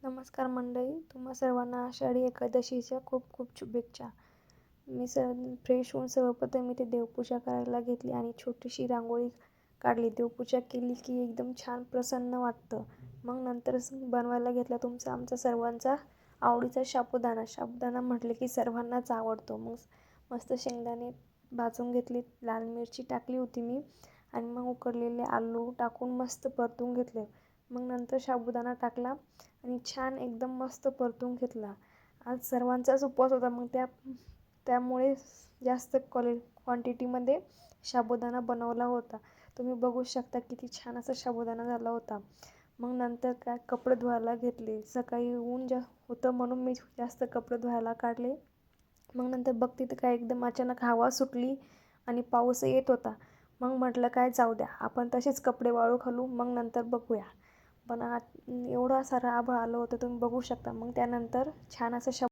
नमस्कार मंडळी, तुम्हा सर्वांना आषाढी एकादशीच्या खूप खूप शुभेच्छा. मी फ्रेश होऊन सर्वप्रथम इथे देवपूजा करायला घेतली आणि छोटीशी रांगोळी काढली. देवपूजा केली की एकदम छान प्रसन्न वाटतं. मग नंतर बनवायला घेतला आमचा सर्वांचा आवडीचा साबुदाणा. साबुदाणा म्हटलं की सर्वांनाच आवडतो. मग मस्त शेंगदाणे भाजून घेतली, लाल मिरची टाकली होती मी आणि मग उकडलेले आलू टाकून मस्त परतून घेतले. मग नंतर साबुदाणा टाकला आणि छान एकदम मस्त परतून घेतला. आज सर्वांचाच उपवास होता, मग त्यामुळे जास्त क्वांटिटीमध्ये साबुदाणा बनवला होता. तुम्ही बघू शकता किती छान असा साबुदाणा झाला होता. मग नंतर काय कपडे धुवायला घेतले. सकाळी ऊन होतं म्हणून मी जास्त कपडे धुवायला काढले. मग नंतर बघते तर काय एकदम अचानक हवा सुटली आणि पाऊस येत होता. मग म्हटलं काय जाऊ द्या, आपण तसेच कपडे वाळू घालू, मग नंतर बघूया. पण एवढा सारा आभाळ आलं होतं, तुम्ही बघू शकता. मग त्यानंतर छान असं